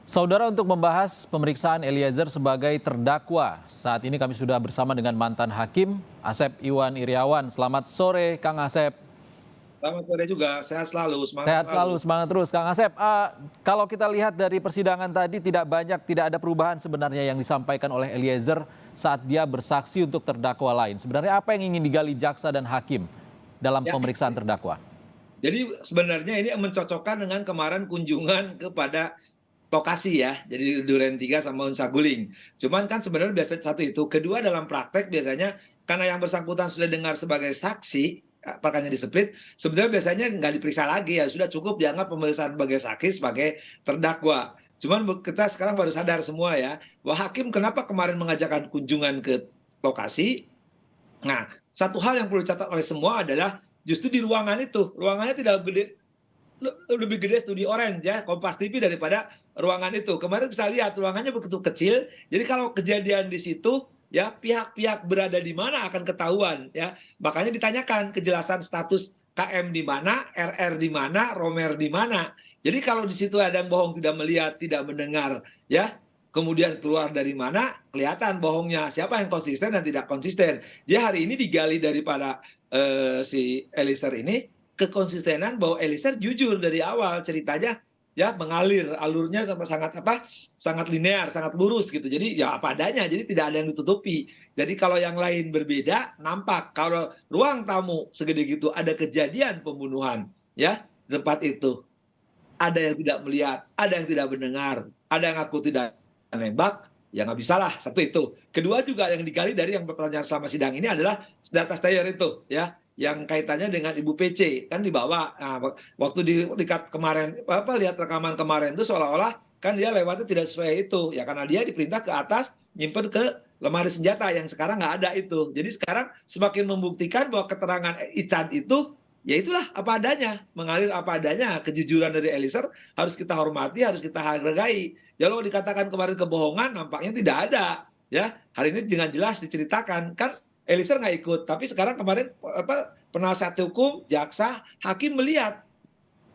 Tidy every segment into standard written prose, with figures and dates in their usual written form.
Saudara, untuk membahas pemeriksaan Eliezer sebagai terdakwa, saat ini kami sudah bersama dengan mantan hakim Asep Iwan Iryawan. Selamat sore, Kang Asep. Selamat sore juga, sehat selalu, semangat Sehat selalu, selalu. semangat terus, Kang Asep. Kalau kita lihat dari persidangan tadi tidak ada perubahan sebenarnya yang disampaikan oleh Eliezer saat dia bersaksi untuk terdakwa lain. Sebenarnya apa yang ingin digali jaksa dan hakim dalam Ya, pemeriksaan terdakwa? jadi sebenarnya ini mencocokkan dengan kemarin kunjungan kepada lokasi ya, jadi Duren 3 sama Unsa Guling. Cuman kan sebenarnya biasa satu itu, kedua dalam praktek biasanya karena yang bersangkutan sudah dengar sebagai saksi, perkaranya di-split, sebenarnya biasanya nggak diperiksa lagi ya, sudah cukup dianggap pemeriksaan sebagai saksi sebagai terdakwa. Cuman kita sekarang baru sadar semua ya, bahwa hakim kenapa kemarin mengajakkan kunjungan ke lokasi. Nah, satu hal yang perlu dicatat oleh semua adalah justru di ruangan itu, ruangannya tidak lebih gede studi Orange ya, Kompas TV daripada ruangan itu. Kemarin bisa lihat ruangannya begitu kecil, jadi kalau kejadian di situ ya pihak-pihak berada di mana akan ketahuan ya. Makanya ditanyakan kejelasan status KM di mana, RR di mana, Romer di mana. Jadi kalau di situ ada yang bohong, tidak melihat, tidak mendengar ya, kemudian keluar dari mana, kelihatan bohongnya. Siapa yang konsisten dan tidak konsisten. Jadi hari ini digali daripada si Eliezer ini kekonsistenan bahwa Eliezer jujur dari awal ceritanya ya, mengalir alurnya sangat linear, sangat lurus gitu. Jadi ya apa adanya, jadi tidak ada yang ditutupi. Jadi kalau yang lain berbeda, nampak kalau ruang tamu segede gitu ada kejadian pembunuhan ya di tempat itu, ada yang tidak melihat, ada yang tidak mendengar, ada yang aku tidak nembak, ya nggak bisa lah. Satu itu. Kedua juga yang digali dari yang pertanyaan selama sidang ini adalah data stayer itu ya, yang kaitannya dengan Ibu PC kan dibawa. Nah, waktu di kemarin lihat rekaman kemarin itu seolah-olah kan dia lewatnya tidak sesuai itu ya, karena dia diperintah ke atas nyimpen ke lemari senjata yang sekarang nggak ada itu. Jadi sekarang semakin membuktikan bahwa keterangan Ican itu ya itulah apa adanya, mengalir apa adanya. Kejujuran dari Eliezer harus kita hormati, harus kita hargai. Ya kalau dikatakan kemarin kebohongan, nampaknya tidak ada. Ya, hari ini dengan jelas diceritakan kan Eliezer nggak ikut, tapi sekarang kemarin penasihat hukum, jaksa, hakim melihat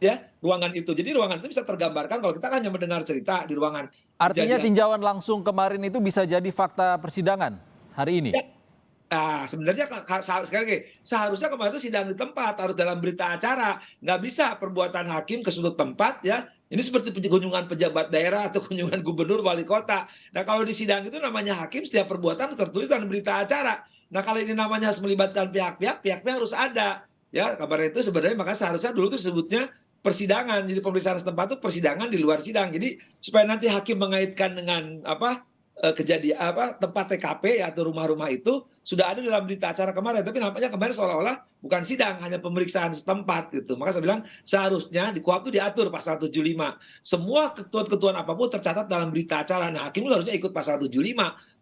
ya ruangan itu. Jadi ruangan itu bisa tergambarkan kalau kita hanya mendengar cerita di ruangan Artinya kejadian. tinjauan langsung kemarin itu bisa jadi fakta persidangan hari ini? Ya, sebenarnya sekali lagi, seharusnya kemarin itu sidang di tempat, harus dalam berita acara. Nggak bisa perbuatan hakim ke sudut tempat ya. Ini seperti kunjungan pejabat daerah atau kunjungan gubernur, wali kota. Nah kalau di sidang itu namanya hakim, setiap perbuatan tertulis dalam berita acara. Nah kalau ini namanya harus melibatkan pihak-pihak, pihak-pihak harus ada. Ya, kabar itu sebenarnya maka seharusnya dulu itu sebutnya persidangan. Jadi pemeriksaan setempat itu persidangan di luar sidang. Jadi supaya nanti hakim mengaitkan dengan kejadian tempat TKP ya, atau rumah-rumah itu sudah ada dalam berita acara kemarin, tapi nampaknya kemarin seolah-olah bukan sidang, hanya pemeriksaan setempat gitu. Maka saya bilang seharusnya di KUHP itu diatur pasal 75, semua ketentuan apapun tercatat dalam berita acara. Nah hakim itu harusnya ikut pasal 75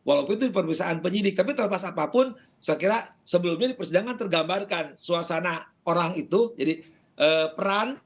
walaupun itu di pemeriksaan penyidik. Tapi terlepas apapun, saya kira sebelumnya di persidangan tergambarkan suasana orang itu. Jadi peran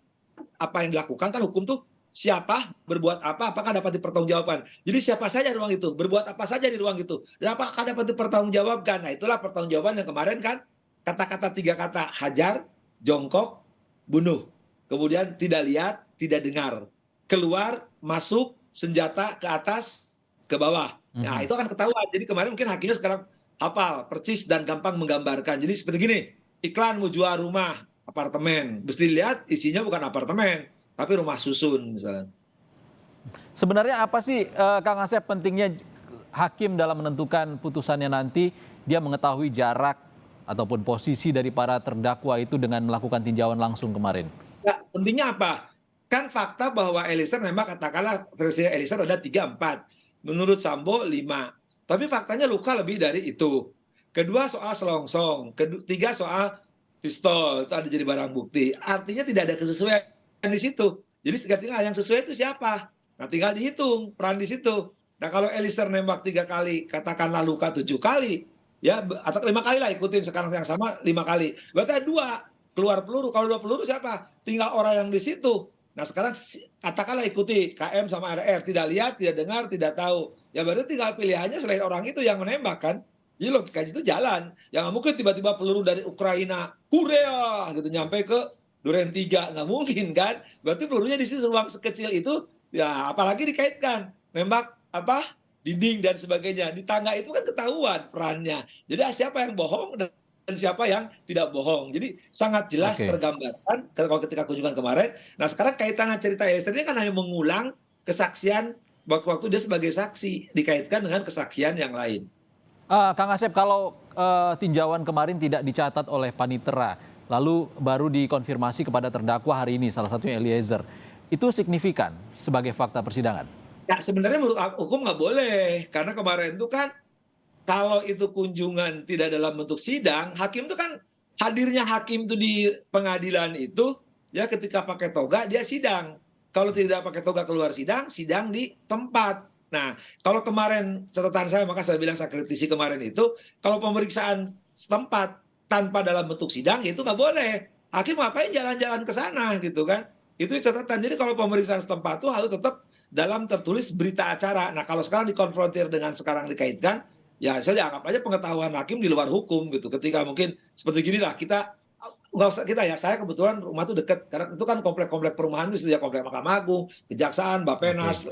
apa yang dilakukan, kan hukum tuh siapa berbuat apa, apakah dapat dipertanggungjawabkan. Jadi siapa saja di ruang itu, berbuat apa saja di ruang itu, dan apakah dapat dipertanggungjawabkan. Nah itulah pertanggungjawaban yang kemarin kan, kata-kata tiga kata: hajar, jongkok, bunuh. Kemudian tidak lihat, tidak dengar. Keluar, masuk, senjata ke atas, ke bawah. Nah itu akan ketahuan. Jadi kemarin mungkin hakimnya sekarang hafal, persis, dan gampang menggambarkan. Jadi seperti gini, iklan mau jual rumah, apartemen. Mesti dilihat isinya bukan apartemen, tapi rumah susun misalnya. Sebenarnya apa sih, Kang Asep, pentingnya hakim dalam menentukan putusannya nanti dia mengetahui jarak ataupun posisi dari para terdakwa itu dengan melakukan tinjauan langsung kemarin? Ya, pentingnya apa? Kan fakta bahwa Eliezer memang, katakanlah versi Eliezer ada 3, 4. Menurut Sambo 5. Tapi faktanya luka lebih dari itu. Kedua soal selongsong. Tiga soal pistol. Itu ada jadi barang bukti. Artinya tidak ada kesesuaian di situ. Jadi tinggal yang sesuai itu siapa? Nah tinggal dihitung peran di situ. Nah kalau Eliezer nembak 3 kali, katakanlah luka 7 kali. Ya, atau 5 kali lah, ikutin sekarang yang sama 5 kali. Berarti ada 2 keluar peluru. Kalau 2 peluru siapa? Tinggal orang yang di situ. Nah sekarang katakanlah ikuti KM sama RR, tidak lihat, tidak dengar, tidak tahu. Ya berarti tinggal pilihannya selain orang itu yang menembak kan. Jadi logika itu jalan. Ya nggak mungkin tiba-tiba peluru dari Ukraina, Korea gitu nyampe ke Duren 3, nggak mungkin kan. Berarti pelurunya di sini ruang sekecil itu Ya, apalagi dikaitkan nembak apa dinding dan sebagainya. Di tangga itu kan ketahuan perannya. Jadi siapa yang bohong dan siapa yang tidak bohong. Jadi sangat jelas Oke. tergambarkan kalau ketika kunjungan kemarin. Nah, sekarang kaitannya cerita Eliezer ini kan hanya mengulang kesaksian waktu dia sebagai saksi dikaitkan dengan kesaksian yang lain. Kang Asep, kalau tinjauan kemarin tidak dicatat oleh panitera, lalu baru dikonfirmasi kepada terdakwa hari ini, salah satunya Eliezer, itu signifikan sebagai fakta persidangan? Ya, sebenarnya menurut hukum nggak boleh. Karena kemarin itu kan kalau itu kunjungan tidak dalam bentuk sidang, hakim itu kan hadirnya hakim itu di pengadilan itu ya ketika pakai toga dia sidang. Kalau tidak pakai toga keluar sidang, sidang di tempat. Nah, kalau kemarin catatan saya, maka saya bilang saya kritisi kemarin itu, kalau pemeriksaan setempat tanpa dalam bentuk sidang, itu nggak boleh. Hakim ngapain jalan-jalan ke sana gitu kan? Itu catatan. Jadi kalau pemeriksaan setempat itu harus tetap dalam tertulis berita acara. Nah, kalau sekarang dikonfrontir dengan sekarang dikaitkan, ya saya anggap aja pengetahuan hakim di luar hukum gitu. Ketika mungkin seperti gini lah, kita nggak usah kita ya, saya kebetulan rumah tuh deket, karena itu kan komplek-komplek perumahan itu ya, komplek Mahkamah Agung, Kejaksaan, Oke. Bappenas,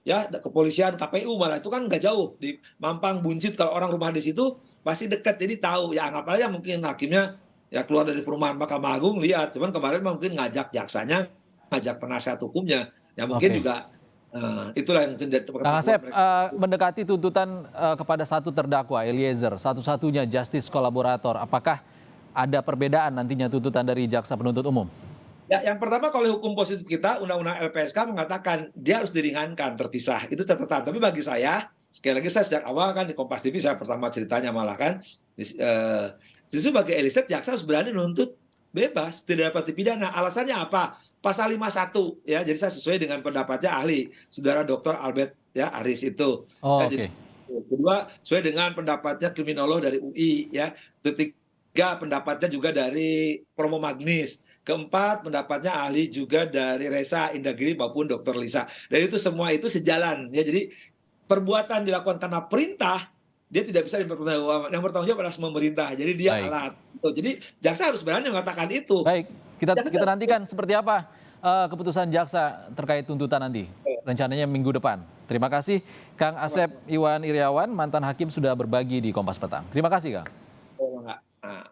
ya kepolisian, KPU malah itu kan nggak jauh di Mampang, Buncit, kalau orang rumah di situ pasti dekat, jadi tahu. Ya anggap aja mungkin hakimnya ya keluar dari perumahan Mahkamah Agung lihat, cuman kemarin mungkin ngajak jaksanya, ngajak penasihat hukumnya, ya mungkin Oke. juga itulah yang mungkin Kang ketahuan Asep, mereka. mendekati tuntutan kepada satu terdakwa, Eliezer, satu-satunya justice kolaborator, apakah ada perbedaan nantinya tuntutan dari jaksa penuntut umum? Ya, yang pertama kalau hukum positif kita, Undang-Undang LPSK mengatakan dia harus diringankan, terpisah. Itu catatan. Tapi bagi saya, sekali lagi saya sejak awal kan di Kompas TV saya pertama ceritanya malah kan, justru bagi Eliezer jaksa harus berani nuntut bebas, tidak dapat dipidana. Alasannya apa? Pasal 51 ya. Jadi saya sesuai dengan pendapatnya ahli, Saudara Dr. Albert ya Aris itu. Oh, Ya, jadi oke. kedua sesuai dengan pendapatnya kriminolog dari UI ya. Ketiga pendapatnya juga dari Promo Magnis. Keempat, pendapatnya ahli juga dari Resa Indragiri maupun Dr. Lisa. Dan itu semua itu sejalan ya. Jadi perbuatan dilakukan karena perintah, dia tidak bisa dipertanggungjawabkan. Yang bertanggung jawab adalah pemerintah. Jadi dia Baik. alat. Jadi jaksa harus berani mengatakan itu. Baik, kita Jaksa kita nantikan seperti apa keputusan jaksa terkait tuntutan nanti. Rencananya minggu depan. Terima kasih Kang Asep Iwan Iriawan, mantan hakim sudah berbagi di Kompas Petang. Terima kasih, Kang. enggak. Nah,